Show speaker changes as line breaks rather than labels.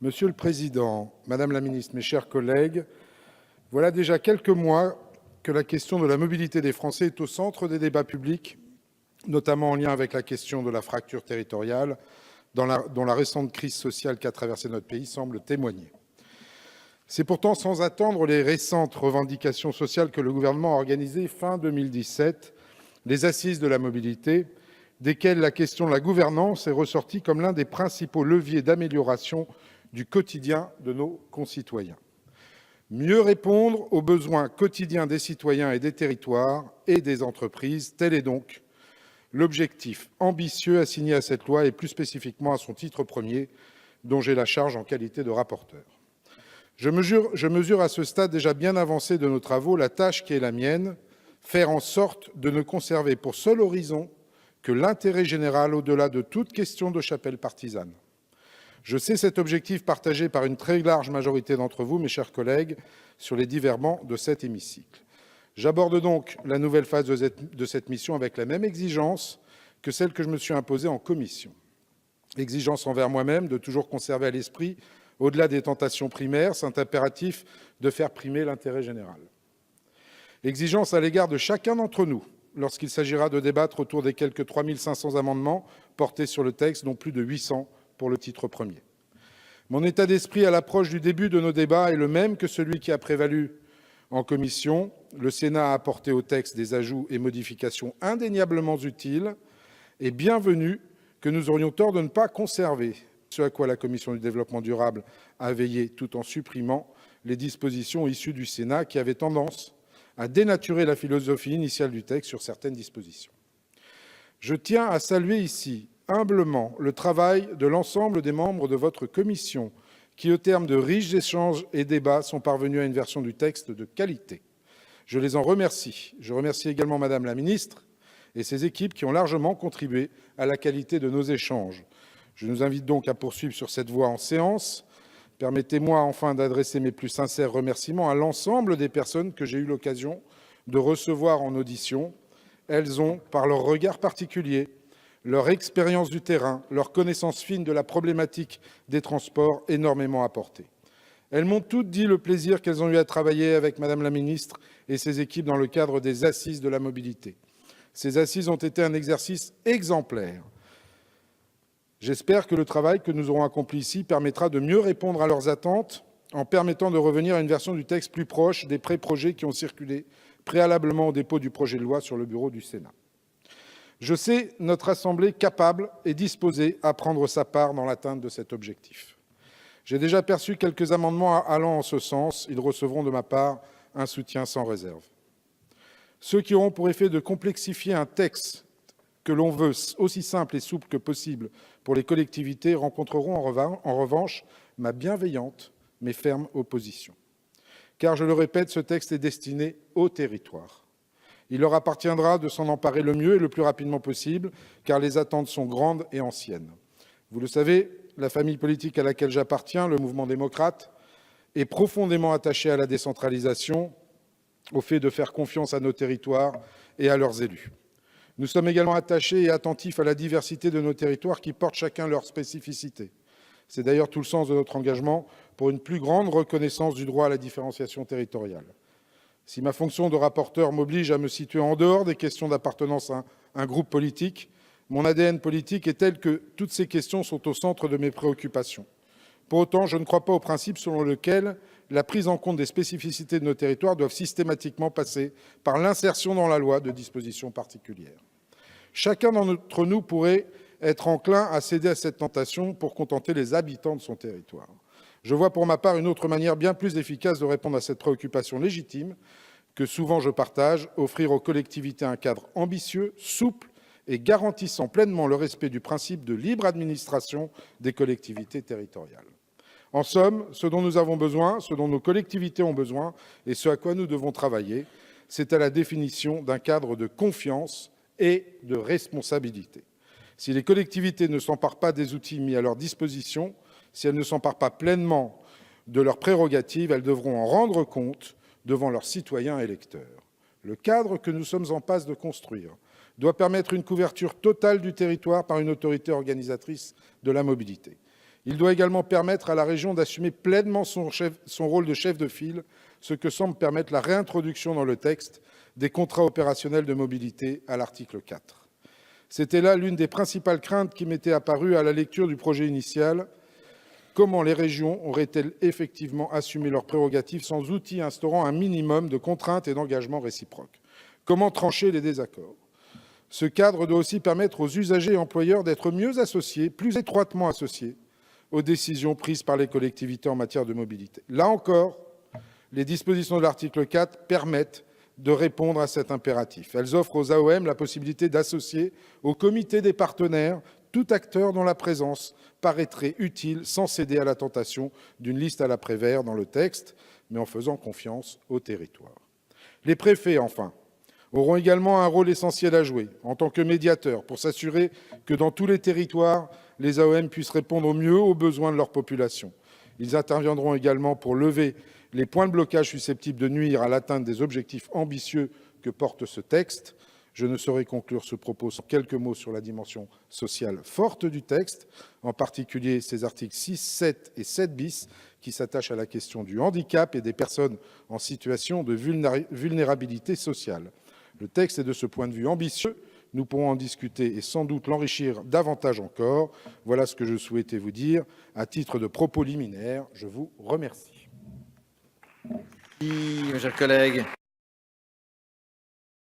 Monsieur le Président, Madame la Ministre, mes chers collègues, voilà déjà quelques mois que la question de la mobilité des Français est au centre des débats publics, notamment en lien avec la question de la fracture territoriale, dont la récente crise sociale qu'a traversé notre pays semble témoigner. C'est pourtant sans attendre les récentes revendications sociales que le gouvernement a organisées fin 2017, les assises de la mobilité, desquelles la question de la gouvernance est ressortie comme l'un des principaux leviers d'amélioration du quotidien de nos concitoyens. Mieux répondre aux besoins quotidiens des citoyens et des territoires et des entreprises, tel est donc l'objectif ambitieux assigné à cette loi et plus spécifiquement à son titre premier, dont j'ai la charge en qualité de rapporteur. Je mesure à ce stade déjà bien avancé de nos travaux la tâche qui est la mienne, faire en sorte de ne conserver pour seul horizon que l'intérêt général au-delà de toute question de chapelle partisane. Je sais cet objectif partagé par une très large majorité d'entre vous, mes chers collègues, sur les divers bancs de cet hémicycle. J'aborde donc la nouvelle phase de cette mission avec la même exigence que celle que je me suis imposée en commission. Exigence envers moi-même de toujours conserver à l'esprit, au-delà des tentations primaires, cet impératif de faire primer l'intérêt général. Exigence à l'égard de chacun d'entre nous, lorsqu'il s'agira de débattre autour des quelques 3 500 amendements portés sur le texte, dont plus de 800 pour le titre premier. Mon état d'esprit à l'approche du début de nos débats est le même que celui qui a prévalu en commission. Le Sénat a apporté au texte des ajouts et modifications indéniablement utiles et bienvenus que nous aurions tort de ne pas conserver, ce à quoi la Commission du développement durable a veillé tout en supprimant les dispositions issues du Sénat qui avaient tendance à dénaturer la philosophie initiale du texte sur certaines dispositions. Je tiens à saluer ici humblement le travail de l'ensemble des membres de votre commission qui, au terme de riches échanges et débats, sont parvenus à une version du texte de qualité. Je les en remercie. Je remercie également Madame la Ministre et ses équipes qui ont largement contribué à la qualité de nos échanges. Je nous invite donc à poursuivre sur cette voie en séance. Permettez-moi enfin d'adresser mes plus sincères remerciements à l'ensemble des personnes que j'ai eu l'occasion de recevoir en audition. Elles ont, par leur regard particulier, leur expérience du terrain, leur connaissance fine de la problématique des transports énormément apporté. Elles m'ont toutes dit le plaisir qu'elles ont eu à travailler avec Madame la Ministre et ses équipes dans le cadre des assises de la mobilité. Ces assises ont été un exercice exemplaire. J'espère que le travail que nous aurons accompli ici permettra de mieux répondre à leurs attentes en permettant de revenir à une version du texte plus proche des pré-projets qui ont circulé préalablement au dépôt du projet de loi sur le bureau du Sénat. Je sais notre Assemblée capable et disposée à prendre sa part dans l'atteinte de cet objectif. J'ai déjà perçu quelques amendements allant en ce sens. Ils recevront de ma part un soutien sans réserve. Ceux qui auront pour effet de complexifier un texte que l'on veut aussi simple et souple que possible pour les collectivités rencontreront en revanche ma bienveillante mais ferme opposition. Car, je le répète, ce texte est destiné au territoire. Il leur appartiendra de s'en emparer le mieux et le plus rapidement possible, car les attentes sont grandes et anciennes. Vous le savez, la famille politique à laquelle j'appartiens, le mouvement démocrate, est profondément attachée à la décentralisation, au fait de faire confiance à nos territoires et à leurs élus. Nous sommes également attachés et attentifs à la diversité de nos territoires qui portent chacun leurs spécificités. C'est d'ailleurs tout le sens de notre engagement pour une plus grande reconnaissance du droit à la différenciation territoriale. Si ma fonction de rapporteur m'oblige à me situer en dehors des questions d'appartenance à un groupe politique, mon ADN politique est tel que toutes ces questions sont au centre de mes préoccupations. Pour autant, je ne crois pas au principe selon lequel la prise en compte des spécificités de nos territoires doit systématiquement passer par l'insertion dans la loi de dispositions particulières. Chacun d'entre nous pourrait être enclin à céder à cette tentation pour contenter les habitants de son territoire. Je vois pour ma part une autre manière bien plus efficace de répondre à cette préoccupation légitime que souvent je partage, offrir aux collectivités un cadre ambitieux, souple et garantissant pleinement le respect du principe de libre administration des collectivités territoriales. En somme, ce dont nous avons besoin, ce dont nos collectivités ont besoin et ce à quoi nous devons travailler, c'est à la définition d'un cadre de confiance et de responsabilité. Si les collectivités ne s'emparent pas des outils mis à leur disposition, si elles ne s'emparent pas pleinement de leurs prérogatives, elles devront en rendre compte devant leurs citoyens électeurs. Le cadre que nous sommes en passe de construire doit permettre une couverture totale du territoire par une autorité organisatrice de la mobilité. Il doit également permettre à la région d'assumer pleinement son rôle de chef de file, ce que semble permettre la réintroduction dans le texte des contrats opérationnels de mobilité à l'article 4. C'était là l'une des principales craintes qui m'étaient apparues à la lecture du projet initial. Comment les régions auraient-elles effectivement assumé leurs prérogatives sans outil instaurant un minimum de contraintes et d'engagements réciproques? Comment trancher les désaccords? Ce cadre doit aussi permettre aux usagers et employeurs d'être mieux associés, plus étroitement associés, aux décisions prises par les collectivités en matière de mobilité. Là encore, les dispositions de l'article 4 permettent de répondre à cet impératif. Elles offrent aux AOM la possibilité d'associer au comité des partenaires tout acteur dont la présence paraîtrait utile sans céder à la tentation d'une liste à la Prévert dans le texte, mais en faisant confiance au territoire. Les préfets, enfin, auront également un rôle essentiel à jouer en tant que médiateurs pour s'assurer que dans tous les territoires, les AOM puissent répondre au mieux aux besoins de leur population. Ils interviendront également pour lever les points de blocage susceptibles de nuire à l'atteinte des objectifs ambitieux que porte ce texte. Je ne saurais conclure ce propos sans quelques mots sur la dimension sociale forte du texte, en particulier ses articles 6, 7 et 7 bis, qui s'attachent à la question du handicap et des personnes en situation de vulnérabilité sociale. Le texte est de ce point de vue ambitieux. Nous pourrons en discuter et sans doute l'enrichir davantage encore. Voilà ce que je souhaitais vous dire à titre de propos liminaire. Je vous remercie.
Merci, mes chers collègues.